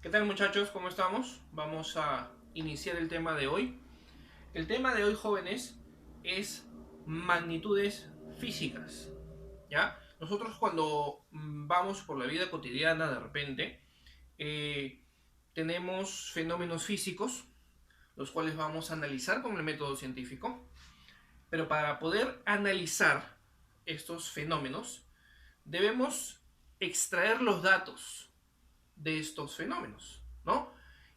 ¿Qué tal muchachos? ¿Cómo estamos? Vamos a iniciar el tema de hoy. El tema de hoy, jóvenes, es magnitudes físicas. ¿Ya? Nosotros cuando vamos por la vida cotidiana de repente, eh, tenemos fenómenos físicos, los cuales vamos a analizar con el método científico. Pero para poder analizar estos fenómenos, debemos extraer los datos de estos fenómenos, ¿no?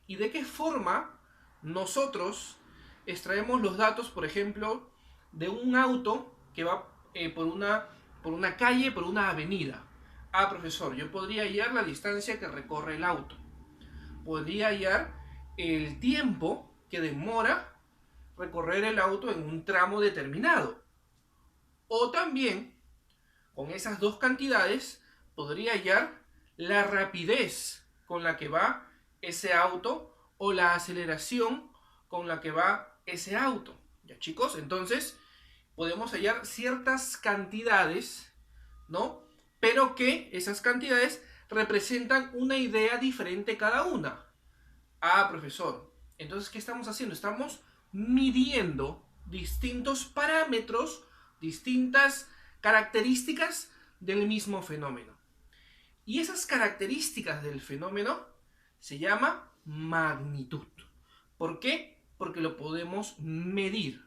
Y de qué forma nosotros extraemos los datos, por ejemplo, de un auto que va por una calle, por una avenida. Ah, profesor, yo podría hallar la distancia que recorre el auto. Podría hallar el tiempo que demora recorrer el auto en un tramo determinado. O también, con esas dos cantidades, podría hallar la rapidez con la que va ese auto o la aceleración con la que va ese auto. ¿Ya, chicos? Entonces, podemos hallar ciertas cantidades, ¿no? Pero que esas cantidades representan una idea diferente cada una. Ah, profesor. Entonces, ¿qué estamos haciendo? Estamos midiendo distintos parámetros, distintas características del mismo fenómeno. Y esas características del fenómeno se llama magnitud. ¿Por qué? Porque lo podemos medir.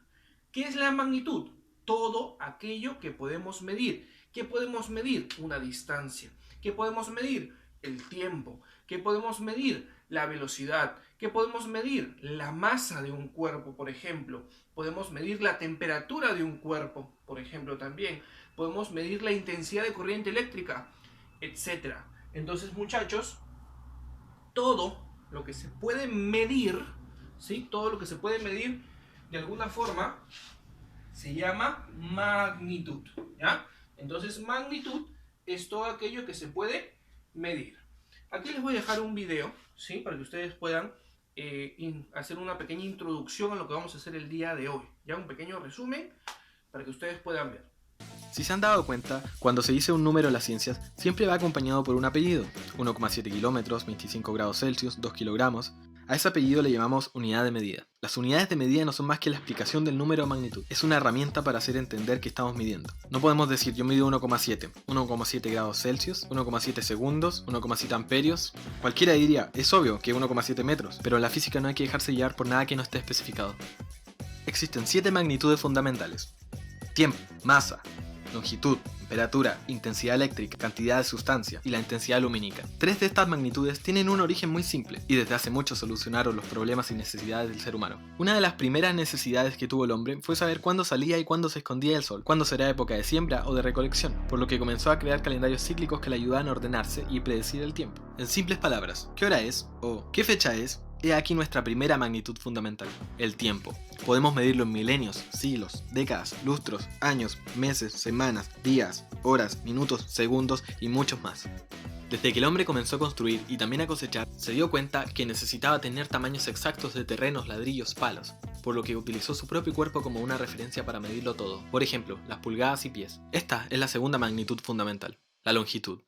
¿Qué es la magnitud? Todo aquello que podemos medir. ¿Qué podemos medir? Una distancia. ¿Qué podemos medir? El tiempo. ¿Qué podemos medir? La velocidad. ¿Qué podemos medir? La masa de un cuerpo, por ejemplo. Podemos medir la temperatura de un cuerpo, por ejemplo, también. Podemos medir la intensidad de corriente eléctrica, etcétera. Entonces, muchachos, todo lo que se puede medir, ¿sí? Todo lo que se puede medir de alguna forma se llama magnitud, ¿ya? Entonces, magnitud es todo aquello que se puede medir. Aquí les voy a dejar un video, ¿sí? Para que ustedes puedan hacer una pequeña introducción a lo que vamos a hacer el día de hoy, ¿ya? Un pequeño resumen para que ustedes puedan ver. Si se han dado cuenta, cuando se dice un número en las ciencias, siempre va acompañado por un apellido. 1,7 kilómetros, 25 grados Celsius, 2 kilogramos. A ese apellido le llamamos unidad de medida. Las unidades de medida no son más que la explicación del número o magnitud. Es una herramienta para hacer entender que estamos midiendo. No podemos decir yo mido 1,7, 1,7 grados Celsius, 1,7 segundos, 1,7 amperios. Cualquiera diría, es obvio que 1,7 metros, pero en la física no hay que dejarse llevar por nada que no esté especificado. Existen 7 magnitudes fundamentales. Tiempo, masa, longitud, temperatura, intensidad eléctrica, cantidad de sustancia y la intensidad lumínica. 3 de estas magnitudes tienen un origen muy simple y desde hace mucho solucionaron los problemas y necesidades del ser humano. Una de las primeras necesidades que tuvo el hombre fue saber cuándo salía y cuándo se escondía el sol, cuándo será época de siembra o de recolección, por lo que comenzó a crear calendarios cíclicos que le ayudaban a ordenarse y predecir el tiempo. En simples palabras, ¿qué hora es? O ¿qué fecha es? He aquí nuestra primera magnitud fundamental, el tiempo. Podemos medirlo en milenios, siglos, décadas, lustros, años, meses, semanas, días, horas, minutos, segundos y muchos más. Desde que el hombre comenzó a construir y también a cosechar, se dio cuenta que necesitaba tener tamaños exactos de terrenos, ladrillos, palos, por lo que utilizó su propio cuerpo como una referencia para medirlo todo, por ejemplo, las pulgadas y pies. Esta es la segunda magnitud fundamental, la longitud.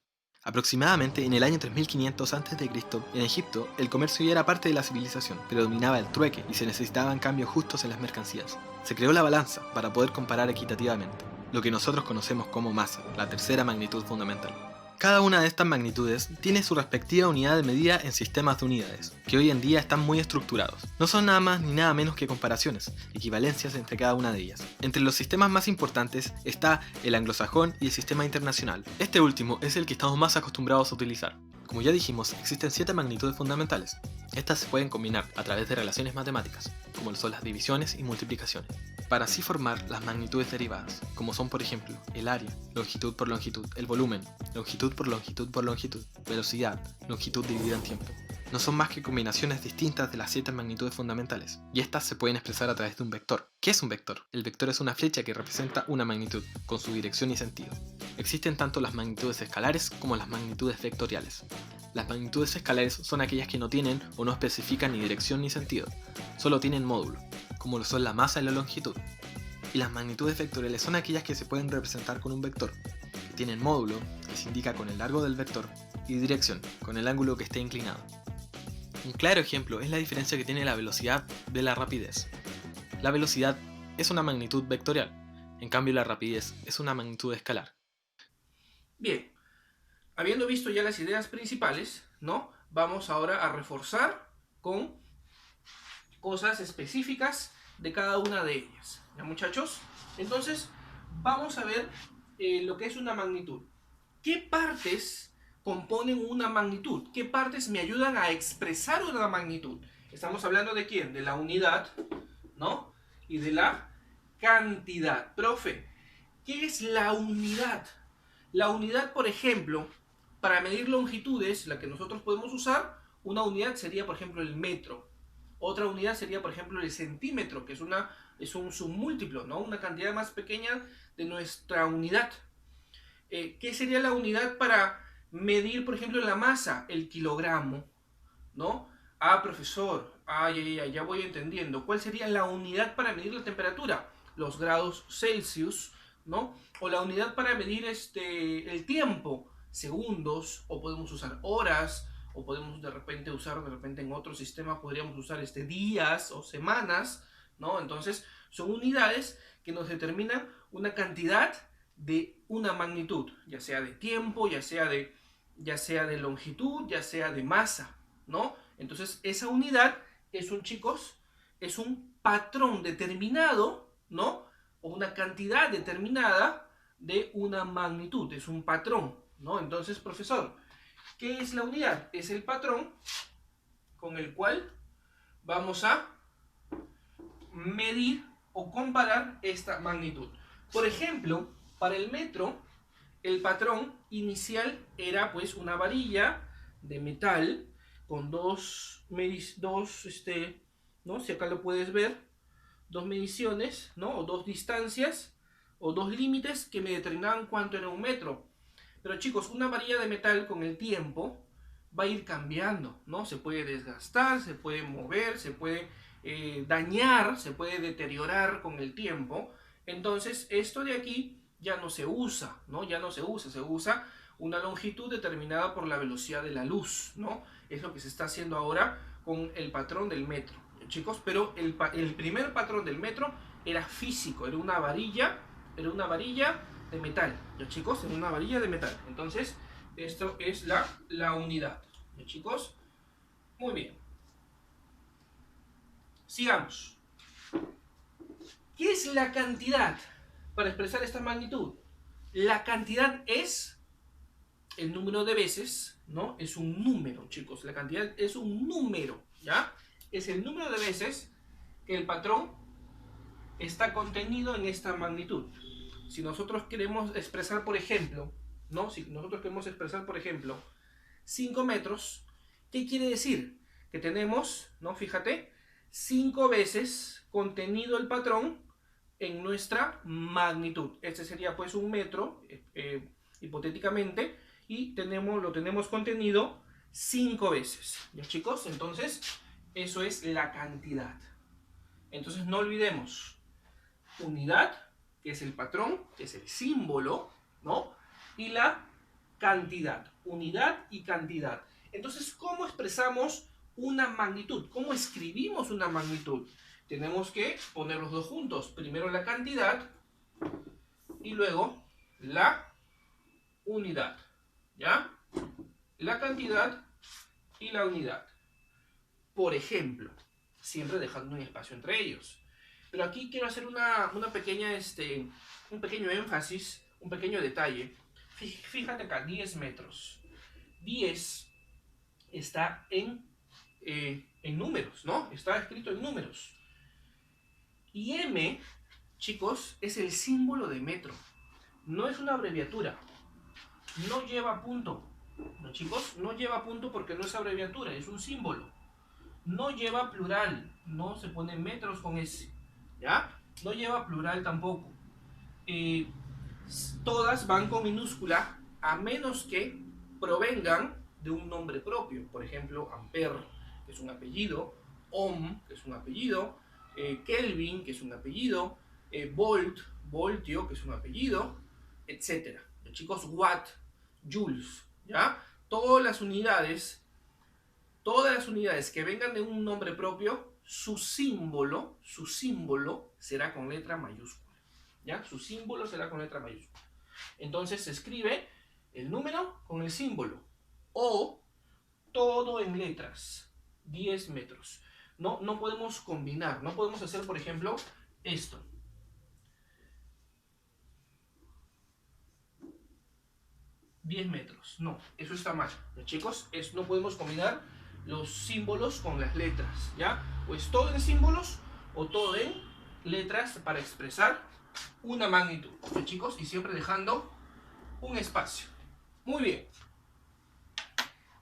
Aproximadamente en el año 3500 a.C., en Egipto, el comercio ya era parte de la civilización, pero dominaba el trueque y se necesitaban cambios justos en las mercancías. Se creó la balanza para poder comparar equitativamente, lo que nosotros conocemos como masa, la tercera magnitud fundamental. Cada una de estas magnitudes tiene su respectiva unidad de medida en sistemas de unidades, que hoy en día están muy estructurados. No son nada más ni nada menos que comparaciones, equivalencias entre cada una de ellas. Entre los sistemas más importantes está el anglosajón y el sistema internacional. Este último es el que estamos más acostumbrados a utilizar. Como ya dijimos, existen 7 magnitudes fundamentales. Estas se pueden combinar a través de relaciones matemáticas, como son las divisiones y multiplicaciones, para así formar las magnitudes derivadas, como son por ejemplo el área, longitud por longitud, el volumen, longitud por longitud por longitud, velocidad, longitud dividida en tiempo. No son más que combinaciones distintas de las 7 magnitudes fundamentales, y estas se pueden expresar a través de un vector. ¿Qué es un vector? El vector es una flecha que representa una magnitud, con su dirección y sentido. Existen tanto las magnitudes escalares como las magnitudes vectoriales. Las magnitudes escalares son aquellas que no tienen o no especifican ni dirección ni sentido, solo tienen módulo, como lo son la masa y la longitud. Y las magnitudes vectoriales son aquellas que se pueden representar con un vector, que tienen módulo, que se indica con el largo del vector, y dirección, con el ángulo que esté inclinado. Un claro ejemplo es la diferencia que tiene la velocidad de la rapidez. La velocidad es una magnitud vectorial, en cambio la rapidez es una magnitud escalar. Bien, habiendo visto ya las ideas principales, ¿no? Vamos ahora a reforzar con cosas específicas de cada una de ellas. ¿Ya, muchachos? Entonces, vamos a ver lo que es una magnitud. ¿Qué partes componen una magnitud? ¿Qué partes me ayudan a expresar una magnitud? Estamos hablando de quién? De la unidad, ¿no? Y de la cantidad. Profe, ¿qué es la unidad? La unidad, por ejemplo, para medir longitudes, la que nosotros podemos usar, una unidad sería, por ejemplo, el metro. Otra unidad sería, por ejemplo, el centímetro, que es un submúltiplo, ¿no? Una cantidad más pequeña de nuestra unidad. ¿Qué sería la unidad para medir, por ejemplo, la masa? El kilogramo, ¿no? Ah, profesor, ya voy entendiendo. ¿Cuál sería la unidad para medir la temperatura? Los grados Celsius, ¿no? O la unidad para medir el tiempo, segundos, o podemos usar horas, o podemos de repente en otro sistema podríamos usar días o semanas, ¿no? Entonces son unidades que nos determinan una cantidad de una magnitud, ya sea de tiempo, ya sea de longitud, ya sea de masa, ¿no? Entonces esa unidad es un patrón determinado, ¿no? O una cantidad determinada de una magnitud, es un patrón, ¿no? Entonces, profesor, ¿qué es la unidad? Es el patrón con el cual vamos a medir o comparar esta magnitud. Por ejemplo, para el metro, el patrón inicial era pues una varilla de metal con ¿no? Si acá lo puedes ver, dos mediciones, ¿no? O dos distancias, o dos límites que me determinaban cuánto era un metro. Pero chicos, una varilla de metal con el tiempo va a ir cambiando, ¿no? Se puede desgastar, se puede mover, se puede dañar, se puede deteriorar con el tiempo. Entonces, esto de aquí ya no se usa, ¿no? Ya no se usa, se usa una longitud determinada por la velocidad de la luz, ¿no? Es lo que se está haciendo ahora con el patrón del metro, chicos, pero el primer patrón del metro era físico, era una varilla de metal, ¿ya, chicos? Era una varilla de metal. Entonces, esto es la unidad, ¿ya, chicos? Muy bien. Sigamos. ¿Qué es la cantidad para expresar esta magnitud? La cantidad es el número de veces, ¿no? Es un número, chicos. La cantidad es un número, ¿ya? Es el número de veces que el patrón está contenido en esta magnitud. Si nosotros queremos expresar, por ejemplo, ¿no? Si nosotros queremos expresar, por ejemplo, 5 metros, ¿qué quiere decir? Que tenemos, ¿no? Fíjate, 5 veces contenido el patrón en nuestra magnitud. Este sería pues un metro, hipotéticamente, y lo tenemos contenido 5 veces. ¿Ya, chicos? Entonces, eso es la cantidad. Entonces, no olvidemos, unidad, que es el patrón, que es el símbolo, ¿no? Y la cantidad, unidad y cantidad. Entonces, ¿cómo expresamos una magnitud? ¿Cómo escribimos una magnitud? Tenemos que poner los dos juntos. Primero la cantidad y luego la unidad. ¿Ya? La cantidad y la unidad. Por ejemplo, siempre dejando un espacio entre ellos. Pero aquí quiero hacer una pequeña, un pequeño énfasis, un pequeño detalle. Fíjate acá, 10 metros. 10 está en números, ¿no? Está escrito en números. Y M, chicos, es el símbolo de metro. No es una abreviatura. No lleva punto. ¿No, chicos? No lleva punto porque no es abreviatura, es un símbolo. No lleva plural. No se pone metros con S. ¿Ya? No lleva plural tampoco. Todas van con minúscula a menos que provengan de un nombre propio. Por ejemplo, ampere, que es un apellido. Ohm, que es un apellido. Kelvin, que es un apellido. Volt, voltio, que es un apellido, etc. Chicos, watt, joules, ¿ya? Todas las unidades las unidades que vengan de un nombre propio, su símbolo será con letra mayúscula. ¿Ya? Su símbolo será con letra mayúscula. Entonces se escribe el número con el símbolo. O todo en letras. 10 metros. No podemos combinar. No podemos hacer, por ejemplo, esto. $10 metros. No, eso está mal. ¿Ya, chicos? No podemos combinar los símbolos con las letras. ¿Ya? O es todo en símbolos o todo en letras para expresar una magnitud. ¿Ya, chicos? Y siempre dejando un espacio. Muy bien.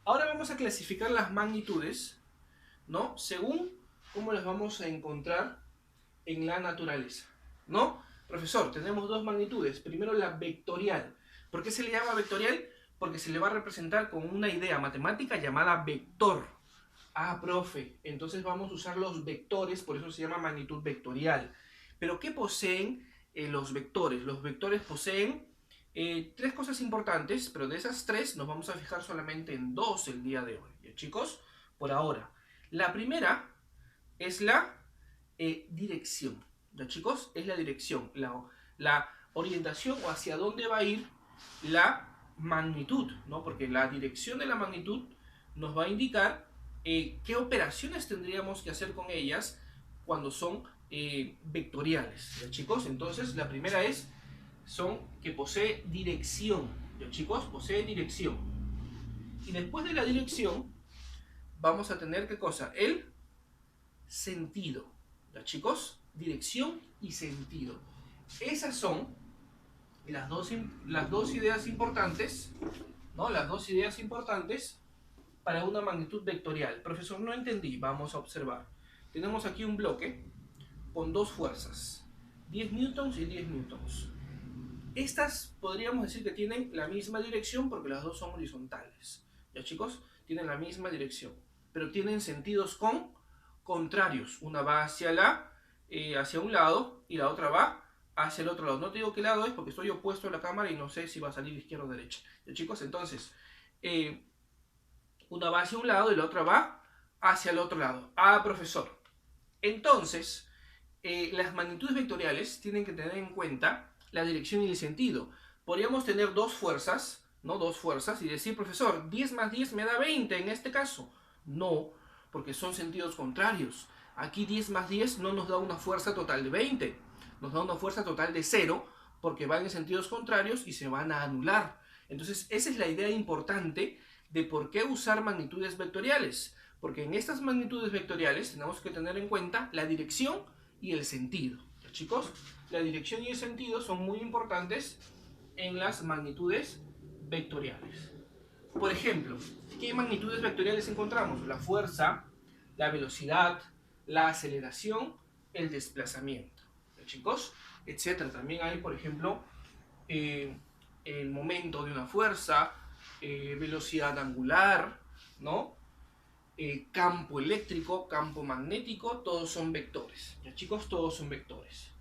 Ahora vamos a clasificar las magnitudes, ¿no? Según cómo las vamos a encontrar en la naturaleza, ¿no? Profesor, tenemos dos magnitudes. Primero la vectorial. ¿Por qué se le llama vectorial? Porque se le va a representar con una idea matemática llamada vector. Ah, profe, entonces vamos a usar los vectores, por eso se llama magnitud vectorial. ¿Pero qué poseen los vectores? Los vectores poseen tres cosas importantes, pero de esas tres nos vamos a fijar solamente en dos el día de hoy. ¿Ya, chicos? Por ahora. La primera es la dirección. ¿Ya, chicos? Es la dirección, la orientación o hacia dónde va a ir la magnitud, ¿no? Porque la dirección de la magnitud nos va a indicar qué operaciones tendríamos que hacer con ellas cuando son vectoriales. ¿Ya, chicos? Entonces, la primera son que posee dirección. ¿Ya, chicos? Posee dirección. Y después de la dirección, vamos a tener, ¿qué cosa? El sentido. ¿Ya, chicos? Dirección y sentido. Esas son las dos ideas importantes, ¿no? Las dos ideas importantes para una magnitud vectorial. Profesor, no entendí. Vamos a observar. Tenemos aquí un bloque con dos fuerzas. 10 newtons y 10 newtons. Estas podríamos decir que tienen la misma dirección porque las dos son horizontales. ¿Ya, chicos? Tienen la misma dirección. Pero tienen sentidos contrarios. Una va hacia un lado y la otra va hacia el otro lado. No te digo qué lado es porque estoy opuesto a la cámara y no sé si va a salir izquierda o derecha. ¿Ya, chicos? Entonces, una va hacia un lado y la otra va hacia el otro lado. Ah, profesor. Entonces, las magnitudes vectoriales tienen que tener en cuenta la dirección y el sentido. Podríamos tener dos fuerzas, ¿no? Dos fuerzas y decir, profesor, 10 más 10 me da 20 en este caso. No, porque son sentidos contrarios. Aquí 10 más 10 no nos da una fuerza total de 20. Nos da una fuerza total de 0 porque van en sentidos contrarios y se van a anular. Entonces, esa es la idea importante de por qué usar magnitudes vectoriales. Porque en estas magnitudes vectoriales tenemos que tener en cuenta la dirección y el sentido. ¿Ya, chicos? La dirección y el sentido son muy importantes en las magnitudes vectoriales. Por ejemplo, ¿qué magnitudes vectoriales encontramos? La fuerza, la velocidad, la aceleración, el desplazamiento. ¿Ya, chicos? Etcétera. También hay, por ejemplo, el momento de una fuerza, velocidad angular, ¿no? Campo eléctrico, campo magnético, todos son vectores. ¿Ya, chicos? Todos son vectores.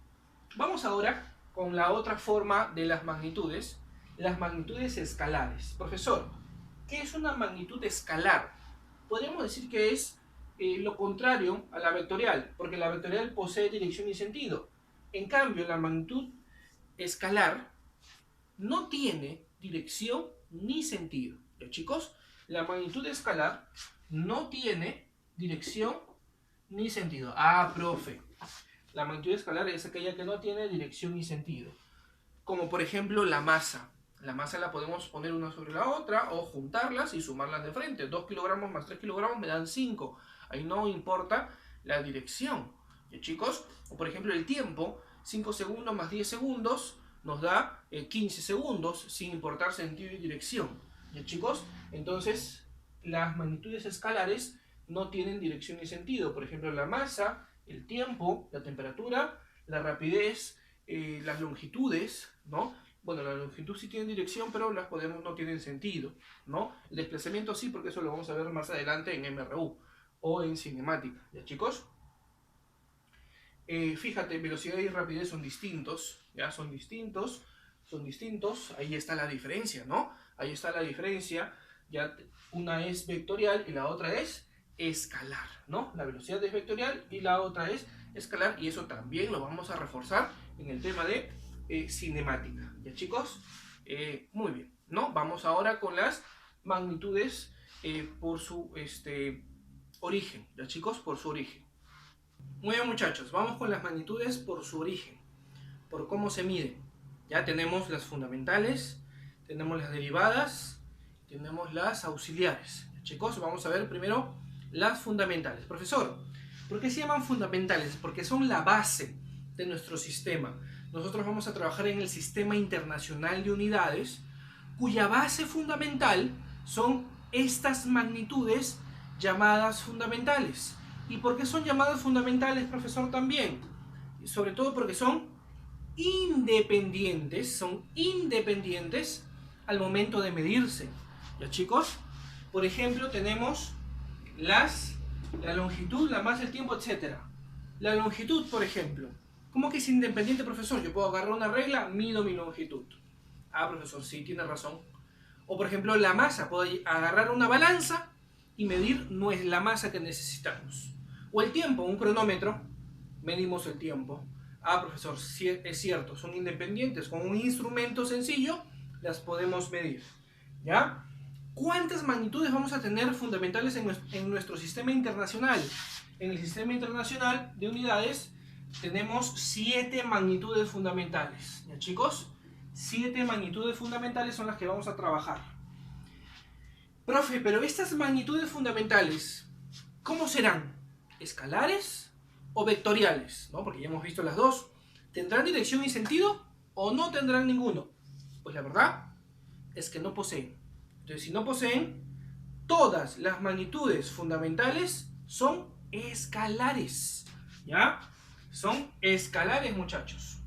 Vamos ahora con la otra forma de las magnitudes escalares. Profesor, ¿qué es una magnitud escalar? Podríamos decir que es lo contrario a la vectorial, porque la vectorial posee dirección y sentido. En cambio, la magnitud escalar no tiene dirección ni sentido. ¿Ya, chicos? La magnitud escalar no tiene dirección ni sentido. Ah, profe. La magnitud escalar es aquella que no tiene dirección ni sentido. Como por ejemplo la masa. La masa la podemos poner una sobre la otra o juntarlas y sumarlas de frente. 2 kilogramos más 3 kilogramos me dan 5. Ahí no importa la dirección. ¿Ya, chicos? O por ejemplo el tiempo. 5 segundos más 10 segundos nos da 15 segundos sin importar sentido y dirección. ¿Ya, chicos? Entonces las magnitudes escalares no tienen dirección ni sentido. Por ejemplo la masa, el tiempo, la temperatura, la rapidez, las longitudes, ¿no? Bueno, la longitud sí tiene dirección, pero las no tienen sentido, ¿no? El desplazamiento sí, porque eso lo vamos a ver más adelante en MRU o en cinemática, ¿ya, chicos? Fíjate, velocidad y rapidez son distintos, ¿ya? Son distintos, ahí está la diferencia, ¿no? Ahí está la diferencia, ya una es vectorial y la otra es escalar, ¿no? La velocidad es vectorial y la otra es escalar, y eso también lo vamos a reforzar en el tema de cinemática. ¿Ya, chicos? Muy bien, ¿no? Vamos ahora con las magnitudes por su origen. ¿Ya, chicos? Por su origen. Muy bien, muchachos, vamos con las magnitudes por su origen, por cómo se miden. Ya tenemos las fundamentales, tenemos las derivadas, tenemos las auxiliares. ¿Ya, chicos? Vamos a ver primero las fundamentales. Profesor, ¿por qué se llaman fundamentales? Porque son la base de nuestro sistema. Nosotros vamos a trabajar en el Sistema Internacional de Unidades, cuya base fundamental son estas magnitudes llamadas fundamentales. ¿Y por qué son llamadas fundamentales, profesor, también? Sobre todo porque son independientes al momento de medirse. ¿Ya, chicos? Por ejemplo, tenemos la longitud, la masa, el tiempo, etc. La longitud, por ejemplo. ¿Cómo que es independiente, profesor? Yo puedo agarrar una regla, mido mi longitud. Ah, profesor, sí, tiene razón. O por ejemplo, la masa. Puedo agarrar una balanza y medir no es la masa que necesitamos. O el tiempo, un cronómetro, medimos el tiempo. Ah, profesor, sí, es cierto, son independientes. Con un instrumento sencillo las podemos medir. ¿Ya? ¿Cuántas magnitudes vamos a tener fundamentales en nuestro sistema internacional? En el sistema internacional de unidades tenemos 7 magnitudes fundamentales. ¿Ya, chicos? 7 magnitudes fundamentales son las que vamos a trabajar. Profe, pero estas magnitudes fundamentales, ¿cómo serán? ¿Escalares o vectoriales? ¿No? Porque ya hemos visto las dos. ¿Tendrán dirección y sentido o no tendrán ninguno? Pues la verdad es que no poseen. Entonces, si no poseen, todas las magnitudes fundamentales son escalares. ¿Ya? Son escalares, muchachos.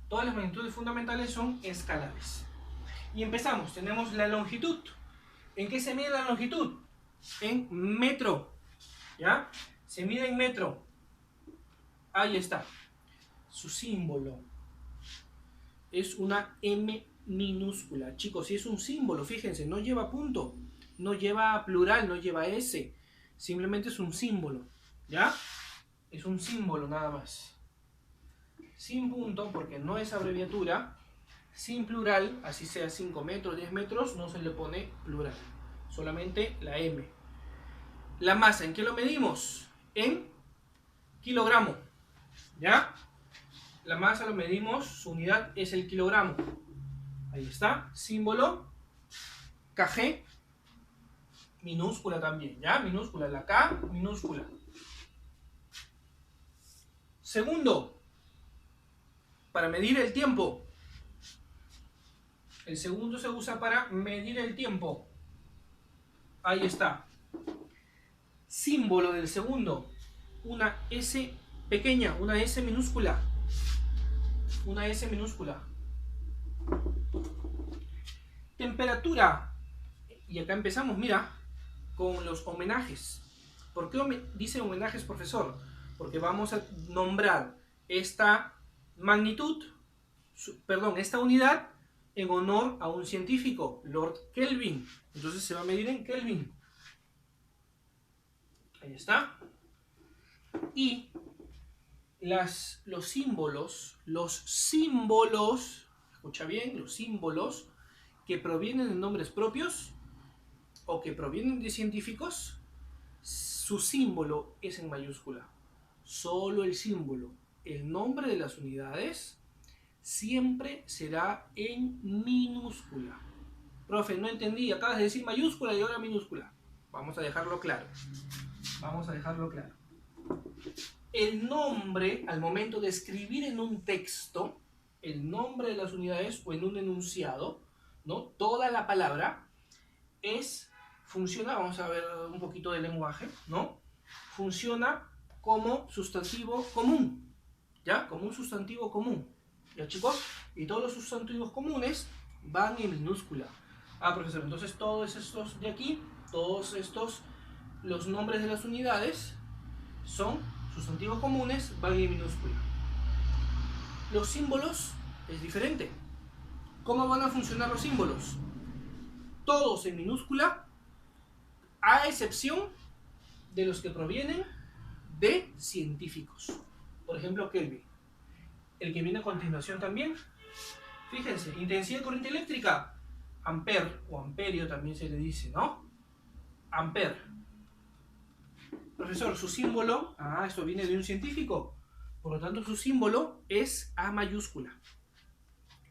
Todas las magnitudes fundamentales son escalares. Y empezamos. Tenemos la longitud. ¿En qué se mide la longitud? En metro. ¿Ya? Se mide en metro. Ahí está. Su símbolo es una M minúscula. Chicos, si es un símbolo, fíjense, no lleva punto, no lleva plural, no lleva S. Simplemente es un símbolo. ¿Ya? Es un símbolo nada más. Sin punto, porque no es abreviatura. Sin plural, así sea 5 metros, 10 metros, no se le pone plural. Solamente la M. La masa, ¿en qué lo medimos? En kilogramo. ¿Ya? La masa lo medimos, su unidad es el kilogramo. Ahí está, símbolo kg, minúscula también, ¿ya? Minúscula, la K, minúscula. Segundo, para medir el tiempo. El segundo se usa para medir el tiempo. Ahí está. Símbolo del segundo, una S pequeña, una S minúscula. Una S minúscula. Temperatura. Y acá empezamos, mira, con los homenajes. ¿Por qué dice homenajes, profesor? Porque vamos a nombrar esta magnitud, esta unidad, en honor a un científico, Lord Kelvin. Entonces se va a medir en Kelvin. Ahí está. Y los símbolos, escucha bien, los símbolos que provienen de nombres propios o que provienen de científicos, su símbolo es en mayúscula. Solo el símbolo, el nombre de las unidades, siempre será en minúscula. Profe, no entendí, acabas de decir mayúscula y ahora minúscula. Vamos a dejarlo claro. Vamos a dejarlo claro. El nombre, al momento de escribir en un texto, el nombre de las unidades o en un enunciado, ¿no? Toda la palabra funciona, vamos a ver un poquito de lenguaje, ¿no? Funciona como sustantivo común, ¿ya? Como un sustantivo común, ¿ya, chicos? Y todos los sustantivos comunes van en minúscula. Ah, profesor, entonces todos estos de aquí, los nombres de las unidades son sustantivos comunes, van en minúscula. Los símbolos es diferente. ¿Cómo van a funcionar los símbolos? Todos en minúscula, a excepción de los que provienen de científicos. Por ejemplo, Kelvin. El que viene a continuación también. Fíjense, intensidad de corriente eléctrica. Ampere o amperio también se le dice, ¿no? Ampere. Profesor, su símbolo, esto viene de un científico, por lo tanto su símbolo es A mayúscula.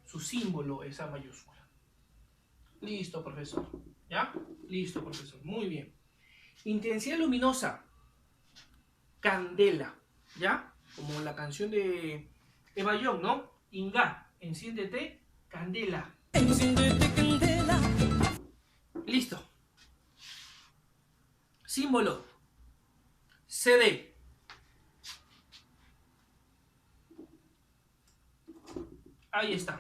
Su símbolo es A mayúscula. Listo, profesor. ¿Ya? Listo, profesor. Muy bien. Intensidad luminosa. Candela. ¿Ya? Como la canción de Eva Young, ¿no? Inga, enciéndete, candela. Enciéndete, candela. Listo. Símbolo. CD. Ahí está.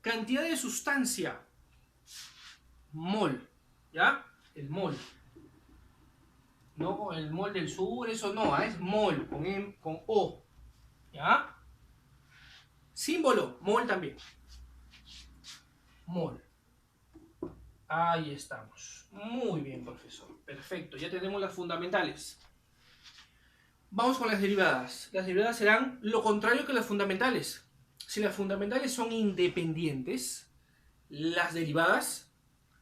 Cantidad de sustancia. Mol. ¿Ya? El mol. No el mol del sur, eso no, es mol, con O. ¿Ya? Símbolo, mol también. Mol. Ahí estamos. Muy bien, profesor. Perfecto, ya tenemos las fundamentales. Vamos con las derivadas. Las derivadas serán lo contrario que las fundamentales. Si las fundamentales son independientes, las derivadas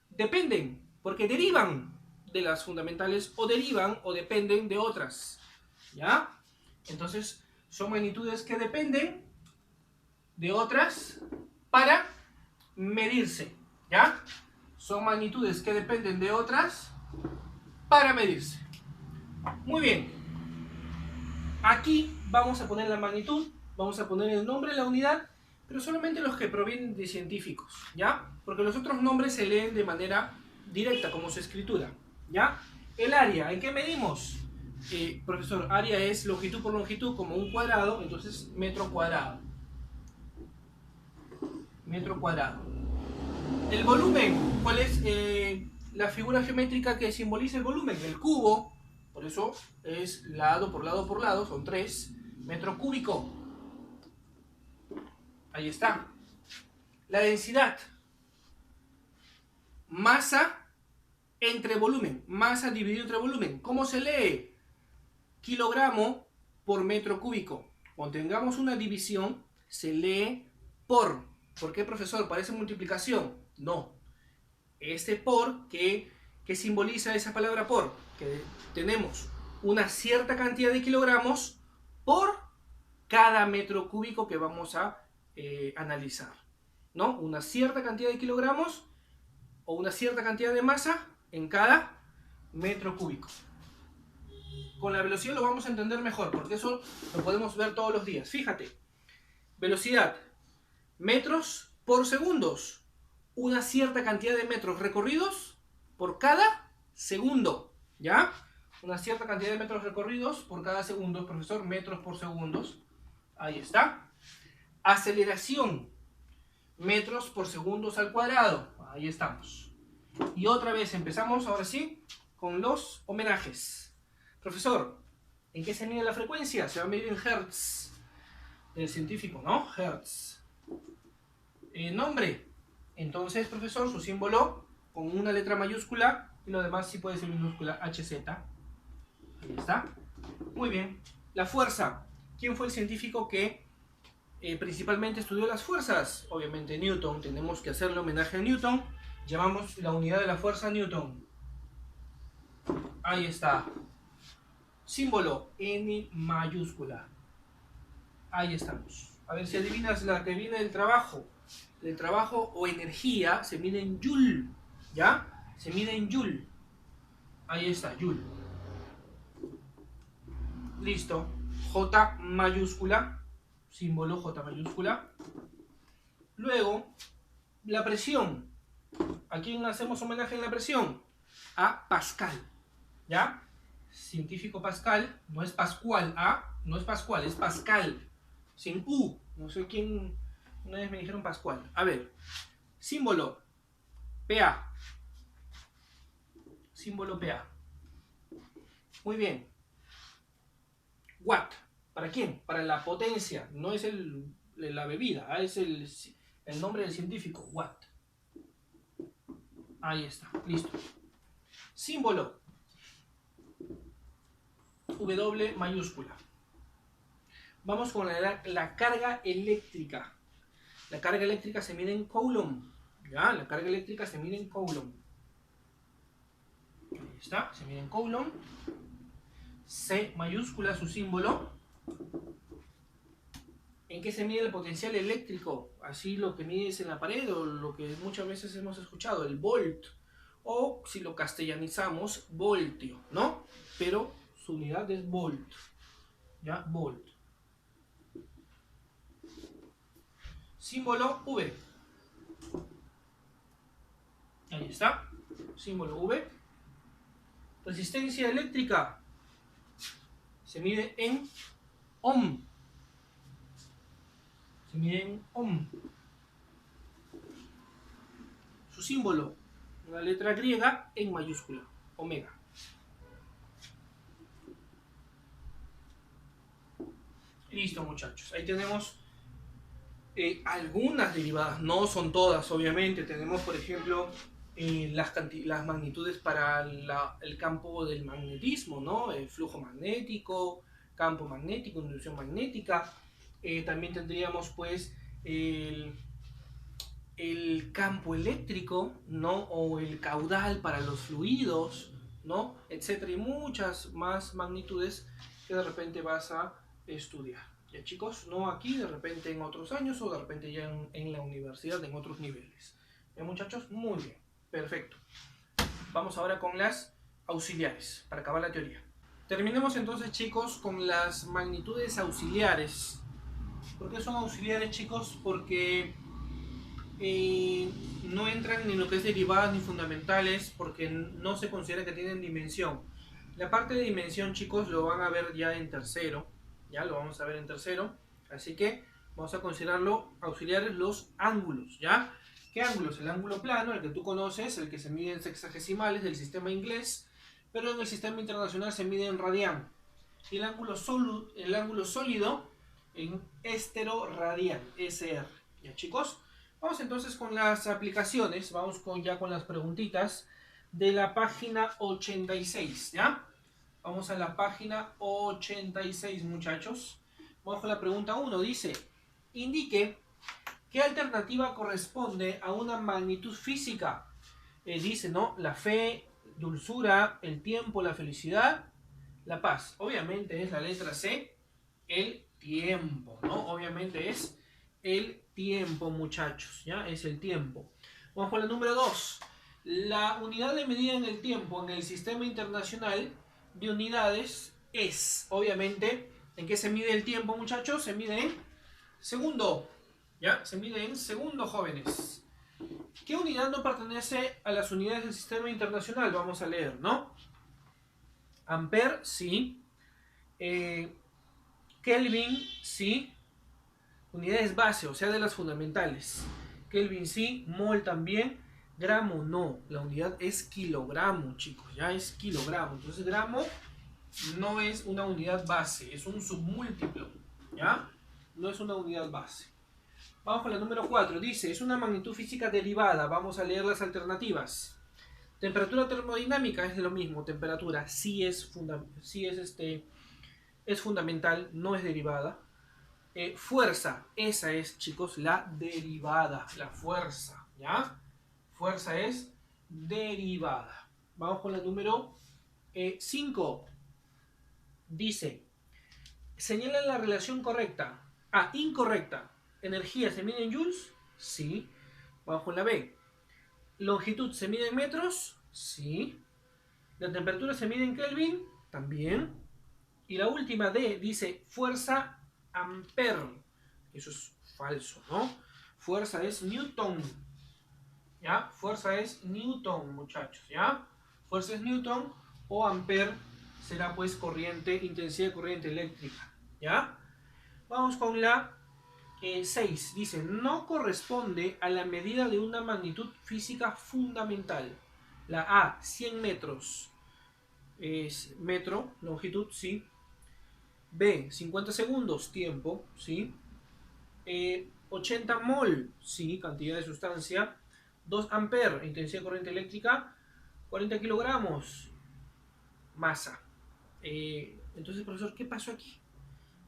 dependen, porque derivan de las fundamentales o derivan o dependen de otras. ¿Ya? Entonces, son magnitudes que dependen de otras para medirse. ¿Ya? Son magnitudes que dependen de otras para medirse. Muy bien. Aquí vamos a poner la magnitud, vamos a poner el nombre de la unidad, pero solamente los que provienen de científicos, ¿ya? Porque los otros nombres se leen de manera directa, como su escritura, ¿ya? El área, ¿en qué medimos? Profesor, área es longitud por longitud como un cuadrado, entonces metro cuadrado. Metro cuadrado. El volumen, ¿cuál es la figura geométrica que simboliza el volumen? El cubo, por eso es lado por lado por lado, son 3 metro cúbico. Ahí está. La densidad. Masa entre volumen. Masa dividido entre volumen. ¿Cómo se lee? Kilogramo por metro cúbico. Cuando tengamos una división, se lee por. ¿Por qué, profesor? ¿Parece multiplicación? No. Este por, ¿qué simboliza esa palabra por? Que tenemos una cierta cantidad de kilogramos por cada metro cúbico que vamos a analizar, ¿no? Una cierta cantidad de kilogramos o una cierta cantidad de masa en cada metro cúbico. Con la velocidad lo vamos a entender mejor, porque eso lo podemos ver todos los días. Fíjate, velocidad, metros por segundos, una cierta cantidad de metros recorridos por cada segundo, ¿ya? Una cierta cantidad de metros recorridos por cada segundo, profesor, metros por segundos. Ahí está. Aceleración, metros por segundos al cuadrado. Ahí estamos. Y otra vez empezamos, ahora sí, con los homenajes. Profesor, ¿en qué se mide la frecuencia? Se va a medir en hertz. El científico, ¿no? Hertz. Nombre. Entonces, profesor, su símbolo con una letra mayúscula y lo demás sí puede ser minúscula, HZ. Ahí está. Muy bien. La fuerza. ¿Quién fue el científico que principalmente estudió las fuerzas? Obviamente Newton. Tenemos que hacerle homenaje a Newton. Llamamos la unidad de la fuerza Newton. Ahí está. Símbolo N mayúscula. Ahí estamos. A ver si adivinas la que viene del trabajo. El trabajo o energía se mide en Joule. ¿Ya? Se mide en Joule. Ahí está, Joule. Listo. J mayúscula. Símbolo J mayúscula. Luego, la presión. ¿A quién hacemos homenaje en la presión? A Pascal. ¿Ya? Científico Pascal. No es Pascual. No es Pascual, es Pascal. Sin U. No sé quién. Una vez me dijeron Pascual. A ver. Símbolo. PA. Símbolo PA. Muy bien. Watt. ¿Para quién? Para la potencia. No es la bebida. Es el nombre del científico. Watt. Ahí está, listo. Símbolo W mayúscula. Vamos con la carga eléctrica. La carga eléctrica se mide en Coulomb. ¿Ya? La carga eléctrica se mide en Coulomb. Ahí está, se mide en Coulomb. C mayúscula su símbolo. ¿En qué se mide el potencial eléctrico? Así lo que mides en la pared o lo que muchas veces hemos escuchado, el volt. O si lo castellanizamos, voltio, ¿no? Pero su unidad es volt. ¿Ya? Volt. Símbolo V. Ahí está. Símbolo V. Resistencia eléctrica. Se mide en ohm. Se mide en ohm. Su símbolo, una letra griega en mayúscula, omega. Listo, muchachos. Ahí tenemos algunas derivadas, no son todas, obviamente. Tenemos, por ejemplo, las magnitudes para el campo del magnetismo, ¿no? El flujo magnético, campo magnético, inducción magnética. También tendríamos, pues, el campo eléctrico, ¿no? O el caudal para los fluidos, ¿no? Etcétera, y muchas más magnitudes que de repente vas a estudiar. Ya, chicos, no aquí, de repente en otros años o de repente ya en la universidad en otros niveles. Ya, muchachos, muy bien, perfecto. Vamos ahora con las auxiliares para acabar la teoría. Terminemos entonces, chicos, con las magnitudes auxiliares. ¿Por qué son auxiliares, chicos? Porque no entran ni en lo que es derivadas ni fundamentales, porque no se considera que tienen dimensión. La parte de dimensión, chicos, lo van a ver ya en tercero. Ya lo vamos a ver en tercero. Así que vamos a considerarlo auxiliares los ángulos, ¿ya? ¿Qué ángulos? El ángulo plano, el que tú conoces, el que se mide en sexagesimales del sistema inglés, pero en el sistema internacional se mide en radián. Y el ángulo sólido en esteroradián, SR. ¿Ya, chicos? Vamos entonces con las aplicaciones, vamos ya con las preguntitas de la página 86, ¿ya? Vamos a la página 86, muchachos. Vamos con la pregunta 1, dice, indique qué alternativa corresponde a una magnitud física. Dice, ¿no? La fe, dulzura, el tiempo, la felicidad, la paz. Obviamente es la letra C, el tiempo, ¿no? Obviamente es el tiempo, muchachos, ¿ya? Es el tiempo. Vamos con la número 2. La unidad de medida en el tiempo en el sistema internacional de unidades es, obviamente, ¿en qué se mide el tiempo, muchachos? Se mide en segundo, ¿ya? Se mide en segundo, jóvenes. ¿Qué unidad no pertenece a las unidades del sistema internacional? Vamos a leer, ¿no? Ampere, sí. Kelvin, sí. Unidades base, o sea, de las fundamentales. Kelvin sí, mol también. Gramo no, la unidad es kilogramo, chicos, ya es kilogramo. Entonces gramo no es una unidad base, es un submúltiplo, ¿ya? No es una unidad base. Vamos con la número 4, dice, es una magnitud física derivada. Vamos a leer las alternativas. Temperatura termodinámica es lo mismo, temperatura sí es fundamental, no es derivada. Fuerza, esa es, chicos, la derivada, la fuerza, ¿ya? Fuerza es derivada. Vamos con la número 5. Dice, señala la relación correcta. Incorrecta. ¿Energía se mide en joules? Sí. Vamos con la B. ¿Longitud se mide en metros? Sí. ¿La temperatura se mide en Kelvin? También. Y la última D dice fuerza ampere. Eso es falso, ¿no? Fuerza es newton. ¿Ya? Fuerza es newton, muchachos, ¿ya? Fuerza es newton o ampere será pues corriente, intensidad de corriente eléctrica, ¿ya? Vamos con la 6. Dice, no corresponde a la medida de una magnitud física fundamental. La A, 100 metros. Es metro, longitud, sí. B, 50 segundos, tiempo, sí. 80 mol, sí, cantidad de sustancia. 2 amperes, intensidad de corriente eléctrica, 40 kilogramos, masa. Entonces, profesor, ¿qué pasó aquí?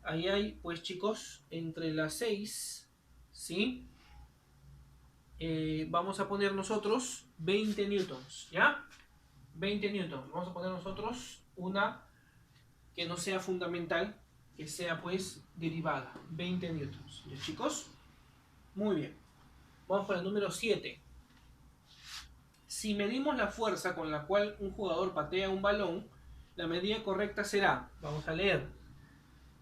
Ahí hay, pues chicos, entre las 6, ¿sí? Vamos a poner nosotros 20 newtons, ¿ya? 20 newtons. Vamos a poner nosotros una que no sea fundamental, que sea pues derivada. 20 newtons, ¿ya chicos? Muy bien. Vamos para el número 7. Si medimos la fuerza con la cual un jugador patea un balón, la medida correcta será, vamos a leer,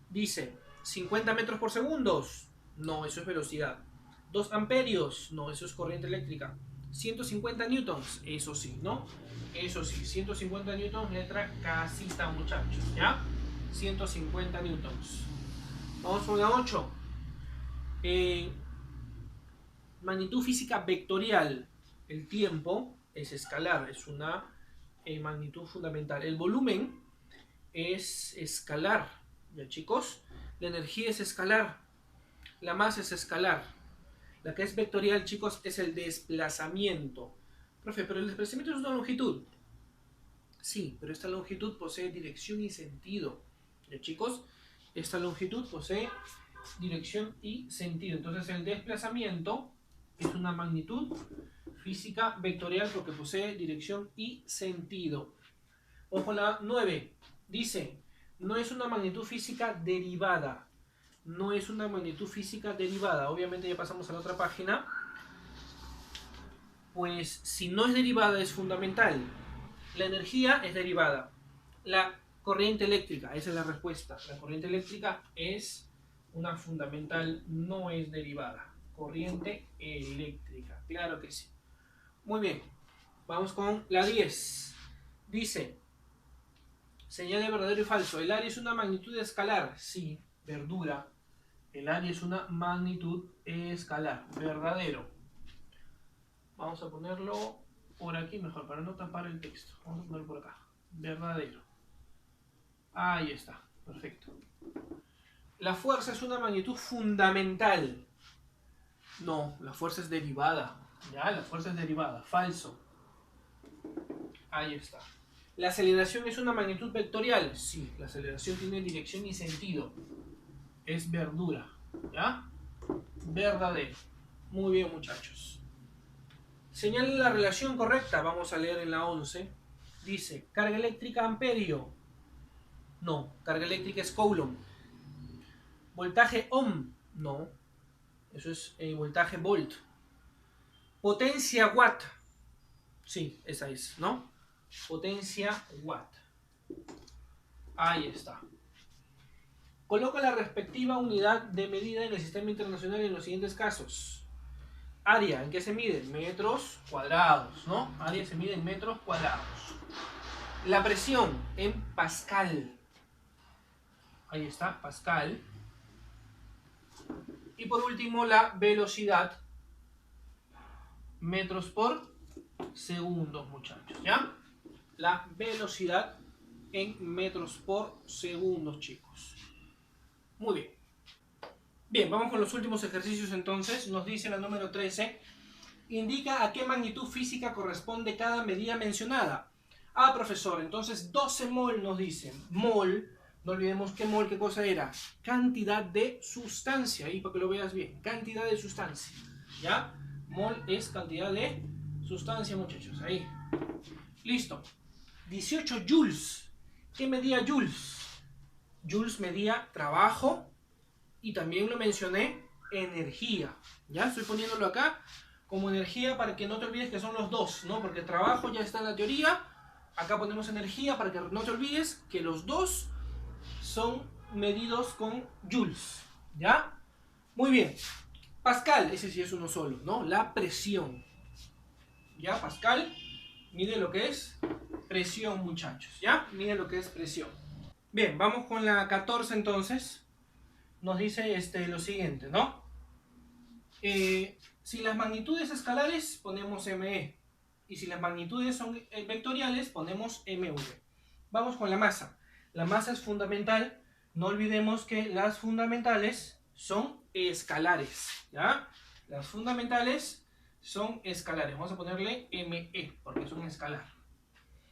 dice 50 metros por segundo. No, eso es velocidad. 2 amperios, no, eso es corriente eléctrica. 150 newtons, eso sí, ¿no? Eso sí, 150 newtons, letra casista, muchachos, ¿ya? 150 newtons. Vamos con la 8. Magnitud física vectorial. El tiempo es escalar, es una magnitud fundamental. El volumen es escalar, ¿ya chicos? La energía es escalar. La masa es escalar. La que es vectorial, chicos, es el desplazamiento. Profe, pero el desplazamiento es una longitud. Sí, pero esta longitud posee dirección y sentido. ¿Ya chicos? Esta longitud posee dirección y sentido. Entonces el desplazamiento es una magnitud física vectorial porque posee dirección y sentido. Ojo, la 9. Dice, no es una magnitud física derivada. No es una magnitud física derivada. Obviamente ya pasamos a la otra página. Pues si no es derivada es fundamental. La energía es derivada. La corriente eléctrica, esa es la respuesta. La corriente eléctrica es una fundamental, no es derivada. Corriente eléctrica, claro que sí. Muy bien, vamos con la 10. Dice, señale verdadero y falso. El área es una magnitud escalar. Sí, verdura. El área es una magnitud escalar. Verdadero. Vamos a ponerlo por aquí mejor, para no tapar el texto. Vamos a ponerlo por acá. Verdadero. Ahí está. Perfecto. La fuerza es una magnitud fundamental. No, la fuerza es derivada. Ya, la fuerza es derivada. Falso. Ahí está. ¿La aceleración es una magnitud vectorial? Sí, la aceleración tiene dirección y sentido. Es verdura. ¿Ya? Verdadero. Muy bien, muchachos. Señale la relación correcta. Vamos a leer en la 11. Dice, carga eléctrica amperio. No, carga eléctrica es coulomb. Voltaje ohm. No, eso es voltaje volt. Potencia watt. Sí, esa es, ¿no? Potencia watt. Ahí está. Coloca la respectiva unidad de medida en el sistema internacional en los siguientes casos. Área, ¿en qué se mide? Metros cuadrados, ¿no? Área se mide en metros cuadrados. La presión en Pascal. Ahí está, Pascal. Y por último, la velocidad. Metros por segundo, muchachos, ¿ya? La velocidad en metros por segundo, chicos. Muy bien. Bien, vamos con los últimos ejercicios entonces. Nos dice la número 13. Indica a qué magnitud física corresponde cada medida mencionada. Ah, profesor, entonces 12 mol nos dicen. Mol, no olvidemos que mol, ¿qué cosa era? Cantidad de sustancia. Ahí para que lo veas bien. Cantidad de sustancia. ¿Ya? Mol es cantidad de sustancia, muchachos. Ahí. Listo. 18 joules. ¿Qué medía joules? Joules medía trabajo y también lo mencioné, energía. ¿Ya? Estoy poniéndolo acá como energía para que no te olvides que son los dos, ¿no? Porque trabajo ya está en la teoría. Acá ponemos energía para que no te olvides que los dos son medidos con joules. ¿Ya? Muy bien. Pascal, ese sí es uno solo, ¿no? La presión. ¿Ya? Pascal mide lo que es presión, muchachos. ¿Ya? Mide lo que es presión. Bien, vamos con la 14 entonces. Nos dice lo siguiente, ¿no? Si las magnitudes escalares, ponemos ME. Y si las magnitudes son vectoriales, ponemos MV. Vamos con la masa. La masa es fundamental. No olvidemos que las fundamentales son escalares, ¿ya? Las fundamentales son escalares. Vamos a ponerle ME porque es un escalar.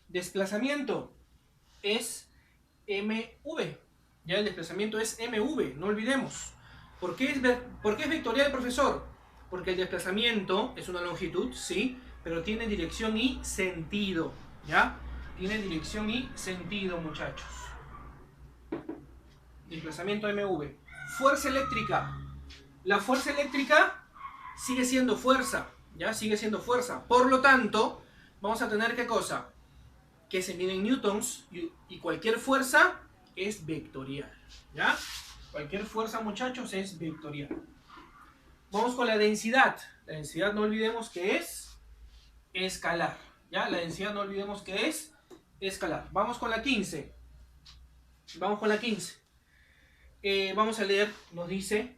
Desplazamiento es MV. Ya el desplazamiento es MV, no olvidemos. ¿Por qué es vectorial, profesor? Porque el desplazamiento es una longitud, sí, pero tiene dirección y sentido. ¿Ya? Tiene dirección y sentido, muchachos. Desplazamiento MV. Fuerza eléctrica. La fuerza eléctrica sigue siendo fuerza. ¿Ya? Sigue siendo fuerza. Por lo tanto, vamos a tener ¿qué cosa? Que se mide en newtons y cualquier fuerza es vectorial. ¿Ya? Cualquier fuerza, muchachos, es vectorial. Vamos con la densidad. La densidad no olvidemos que es escalar. ¿Ya? La densidad no olvidemos que es escalar. Vamos con la 15. Vamos con la 15. Vamos a leer, nos dice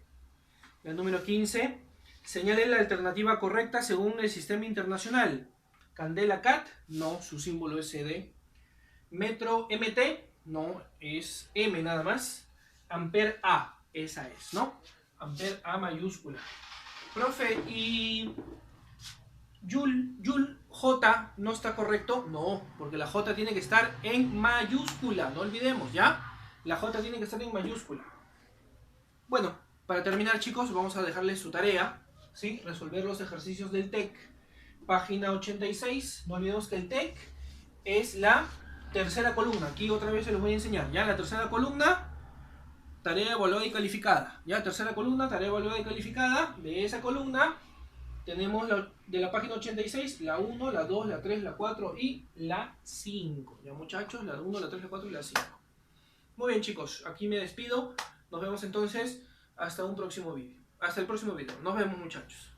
la número 15. Señale la alternativa correcta según el sistema internacional. Candela CAT, no, su símbolo es CD. Metro MT, no, es M nada más. Ampere A, esa es, ¿no? Ampere A mayúscula. Profe, ¿y Joule J no está correcto? No, porque la J tiene que estar en mayúscula, no olvidemos, ¿ya? La J tiene que estar en mayúscula. Bueno, para terminar, chicos, vamos a dejarles su tarea, ¿sí? Resolver los ejercicios del TEC. Página 86, no olvidemos que el TEC es la tercera columna. Aquí otra vez se los voy a enseñar, ¿ya? La tercera columna, tarea evaluada y calificada. Ya, tercera columna, tarea evaluada y calificada. De esa columna tenemos de la página 86, la 1, la 2, la 3, la 4 y la 5. Ya, muchachos, la 1, la 3, la 4 y la 5. Muy bien, chicos, aquí me despido. Nos vemos entonces hasta un próximo vídeo. Hasta el próximo vídeo. Nos vemos, muchachos.